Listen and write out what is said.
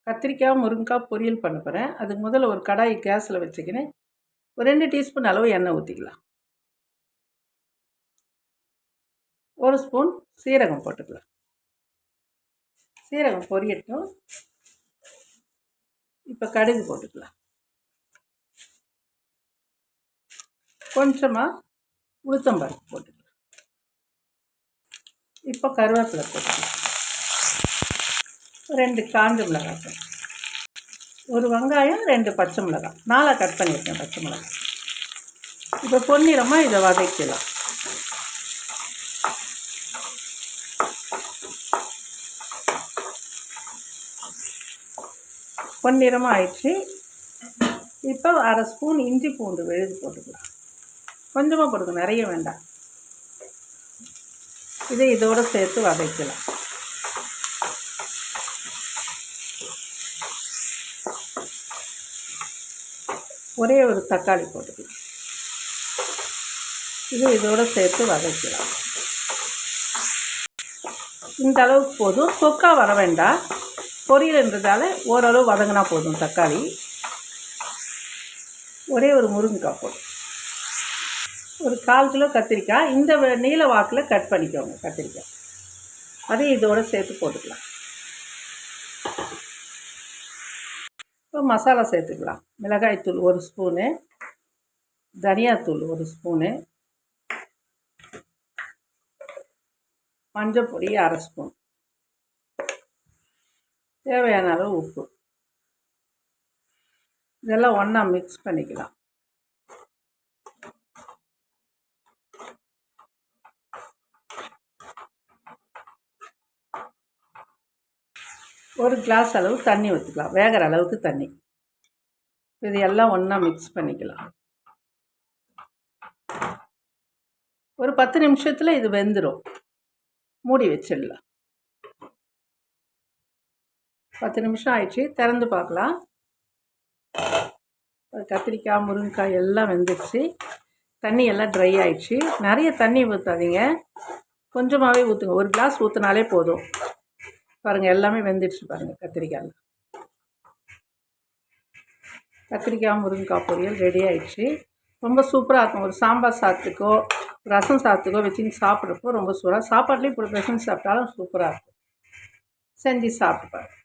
கத்திரிக்காய் முருங்கைக்காய் பொரியல் பண்ண போகிறேன். அதுக்கு முதல்ல ஒரு கடாய் கேஸில் வச்சுக்கின்னு ஒரு 2 டீஸ்பூன் அளவு எண்ணெய் ஊற்றிக்கலாம். 1 ஸ்பூன் சீரகம் போட்டுக்கலாம். சீரகம் பொரியட்டும். இப்போ கடுகு போட்டுக்கலாம். கொஞ்சமாக உளுத்தம்பருப்பு போட்டுக்கலாம். இப்போ கருவேப்பிலை போட்டுக்கலாம். 2 காஞ்ச மிளகாய், ஒரு வெங்காயம், 2 பச்சை மிளகாய், 4 கட் பண்ணியிருக்கேன் பச்சை மிளகாய். இப்போ பொன்னிறமாக இதை வதக்கலாம். பொன்னிறமாக ஆயிடுச்சு. இப்போ 1/2 ஸ்பூன் இஞ்சி பூண்டு விழுது போட்டுக்கலாம். கொஞ்சமாக போட்டுக்கணும், நிறைய வேண்டாம். இதை இதோடு சேர்த்து வதக்கலாம். ஒரே ஒரு தக்காளி போட்டுக்கலாம். இது இதோடு சேர்த்து வதக்கலாம். இந்த அளவுக்கு போதும், தொக்கா வர வேண்டாம். பொரியல்ன்றதால ஓரளவு வதங்கினா போதும். தக்காளி, ஒரே ஒரு முருங்கைக்காய் போதும். ஒரு 1/4 கிலோ கத்திரிக்காய் இந்த நீல வாக்கில் கட் பண்ணிக்கோங்க. கத்திரிக்காய் அதையும் இதோடு சேர்த்து போட்டுக்கலாம். இப்போ மசாலா சேர்த்துக்கலாம். மிளகாய்த்தூள் 1 ஸ்பூனு, தனியாத்தூள் 1 ஸ்பூனு, மஞ்சள் பொடி 1/2 ஸ்பூன், தேவையான அளவு உப்பு. இதெல்லாம் ஒன்றா மிக்ஸ் பண்ணிக்கலாம். ஒரு கிளாஸ் அளவு தண்ணி ஊற்றிக்கலாம், வேகிற அளவுக்கு தண்ணி. இது எல்லாம் ஒன்றா மிக்ஸ் பண்ணிக்கலாம். ஒரு 10 நிமிஷத்தில் இது வெந்துடும். மூடி வச்சிடலாம். 10 நிமிஷம் ஆயிடுச்சு. திறந்து பார்க்கலாம். கத்திரிக்காய் முருங்கைக்காய் எல்லாம் வெந்துடுச்சு. தண்ணி எல்லாம் ட்ரை ஆயிடுச்சு. நிறைய தண்ணி ஊற்றாதீங்க, கொஞ்சமாகவே ஊற்றுங்க. ஒரு கிளாஸ் ஊற்றினாலே போதும். பாருங்கள், எல்லாமே வெந்துடுச்சு பாருங்கள். கத்திரிக்காய் முருங்கைக்காய் பொரியல் ரெடி ஆயிடுச்சு. ரொம்ப சூப்பராக இருக்கும். ஒரு சாம்பார் சாதத்துக்கோ ரசம் சாதத்துக்கோ வச்சுன்னு சாப்பிட்றப்போ ரொம்ப சூப்பராக, சாப்பாட்லேயும் இப்போ பெசஞ்சு சாப்பிட்டாலும் சூப்பராக இருக்கும். செஞ்சு சாப்பிட்டு பாருங்கள்.